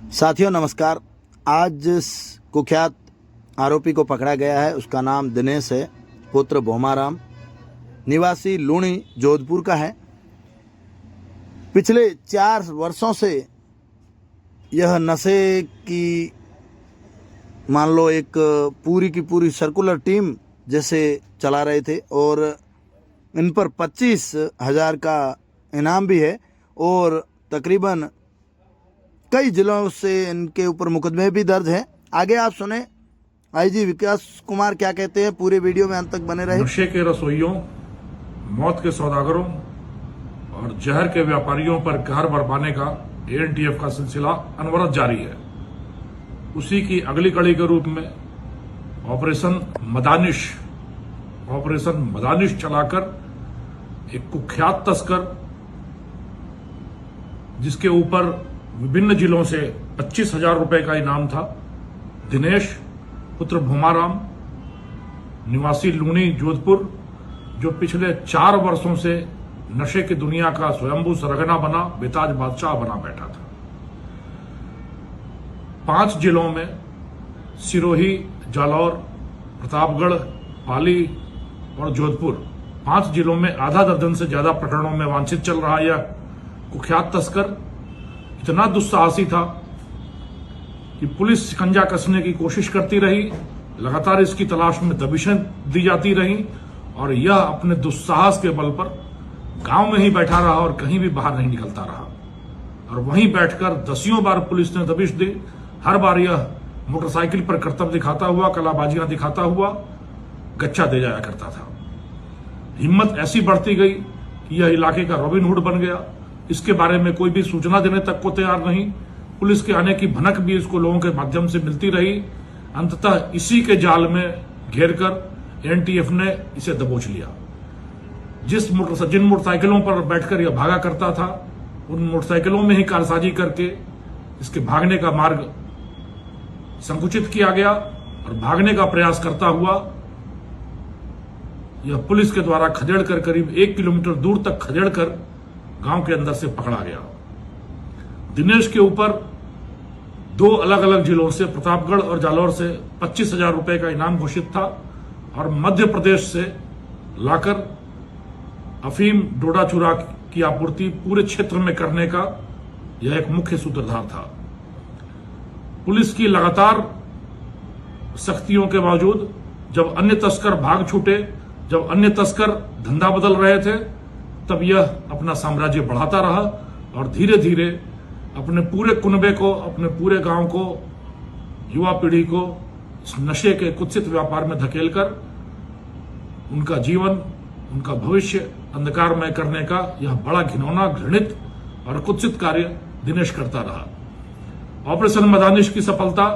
साथियों नमस्कार। आज जिस कुख्यात आरोपी को पकड़ा गया है उसका नाम दिनेश है, पुत्र भोमाराम, निवासी लूणी जोधपुर का है। पिछले 4 वर्षों से यह नशे की मान लो एक पूरी की पूरी सर्कुलर टीम जैसे चला रहे थे और इन पर 25,000 का इनाम भी है और तकरीबन कई जिलों से इनके ऊपर मुकदमे भी दर्ज हैं। आगे आप सुने आईजी विकास कुमार क्या कहते हैं, पूरे वीडियो में अंत तक बने रहे। नशे के रसोइयों, मौत के सौदागरों और जहर के व्यापारियों पर कहर बरपाने का एएनटीएफ का सिलसिला अनवरत जारी है। उसी की अगली कड़ी के रूप में ऑपरेशन मदानिश चलाकर एक कुख्यात तस्कर जिसके ऊपर विभिन्न जिलों से 25,000 रुपए का इनाम था, दिनेश पुत्र भोमाराम, निवासी लूणी जोधपुर, जो पिछले 4 वर्षों से नशे की दुनिया का स्वयंभू सरगना बना, बेताज बादशाह बना बैठा था। 5 जिलों में सिरोही, जालौर, प्रतापगढ़, पाली और जोधपुर, 5 जिलों में आधा दर्जन से ज्यादा प्रकरणों में वांछित चल रहा यह कुख्यात तस्कर इतना दुस्साहसी था कि पुलिस शिकंजा कसने की कोशिश करती रही, लगातार इसकी तलाश में दबिशें दी जाती रहीं और यह अपने दुस्साहस के बल पर गांव में ही बैठा रहा और कहीं भी बाहर नहीं निकलता रहा और वहीं बैठकर दसियों बार पुलिस ने दबिश दी। हर बार यह मोटरसाइकिल पर करतब दिखाता हुआ, कलाबाजियां दिखाता हुआ गच्चा दे जाया करता था। हिम्मत ऐसी बढ़ती गई कि यह इलाके का रॉबिनहुड बन गया। इसके बारे में कोई भी सूचना देने तक को तैयार नहीं। पुलिस के आने की भनक भी इसको लोगों के माध्यम से मिलती रही। अंततः इसी के जाल में घेरकर एनटीएफ ने इसे दबोच लिया। जिन मोटरसाइकिलों पर बैठकर यह भागा करता था, उन मोटरसाइकिलों में ही कारसाजी करके इसके भागने का मार्ग संकुचित किया गया और भागने का प्रयास करता हुआ यह पुलिस के द्वारा खदेड़कर करीब 1 किलोमीटर दूर तक खदेड़कर गांव के अंदर से पकड़ा गया। दिनेश के ऊपर 2 अलग अलग जिलों से, प्रतापगढ़ और जालौर से 25,000 रुपए का इनाम घोषित था और मध्य प्रदेश से लाकर अफीम डोडा चूरा की आपूर्ति पूरे क्षेत्र में करने का यह एक मुख्य सूत्रधार था। पुलिस की लगातार सख्तियों के बावजूद जब अन्य तस्कर भाग छूटे, जब अन्य तस्कर धंधा बदल रहे थे, तब यह अपना साम्राज्य बढ़ाता रहा और धीरे धीरे अपने पूरे कुनबे को, अपने पूरे गांव को, युवा पीढ़ी को इस नशे के कुत्सित व्यापार में धकेलकर उनका जीवन, उनका भविष्य अंधकारमय करने का यह बड़ा घिनौना, घृणित और कुत्सित कार्य दिनेश करता रहा। ऑपरेशन मदानिश की सफलता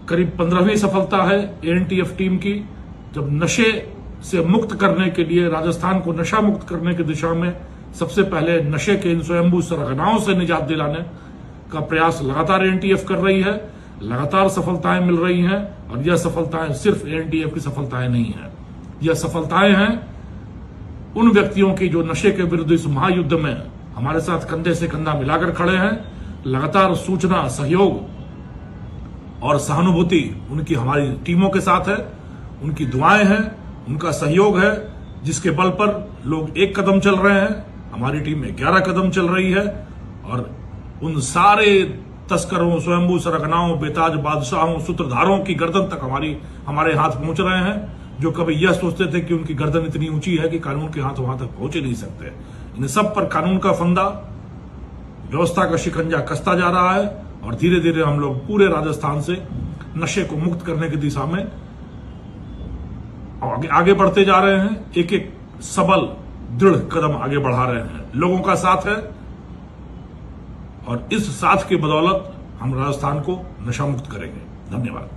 करीब 15वीं सफलता है एएनटीएफ टीम की, जब नशे से मुक्त करने के लिए, राजस्थान को नशा मुक्त करने की दिशा में सबसे पहले नशे के इन स्वयंभू सरगनाओं से निजात दिलाने का प्रयास लगातार एएनटीएफ कर रही है। लगातार सफलताएं मिल रही हैं और यह सफलताएं सिर्फ एएनटीएफ की सफलताएं नहीं हैं, यह सफलताएं हैं उन व्यक्तियों की जो नशे के विरुद्ध इस महायुद्ध में हमारे साथ कंधे से कंधा मिलाकर खड़े हैं। लगातार सूचना, सहयोग और सहानुभूति उनकी हमारी टीमों के साथ है, उनकी दुआएं हैं, उनका सहयोग है, जिसके बल पर लोग 1 कदम चल रहे हैं, हमारी टीम में 11 कदम चल रही है और उन सारे तस्करों, स्वयंभू सरगनाओं, बेताज बादशाहों, सूत्रधारों की गर्दन तक हमारे हाथ पहुंच रहे हैं, जो कभी यह सोचते थे कि उनकी गर्दन इतनी ऊंची है कि कानून के हाथ वहां तक पहुंच ही नहीं सकते। इन सब पर कानून का फंदा, व्यवस्था का शिकंजा कसता जा रहा है और धीरे धीरे हम लोग पूरे राजस्थान से नशे को मुक्त करने की दिशा में आगे बढ़ते जा रहे हैं। एक एक सबल, दृढ़ कदम आगे बढ़ा रहे हैं। लोगों का साथ है और इस साथ की बदौलत हम राजस्थान को नशा मुक्त करेंगे। धन्यवाद।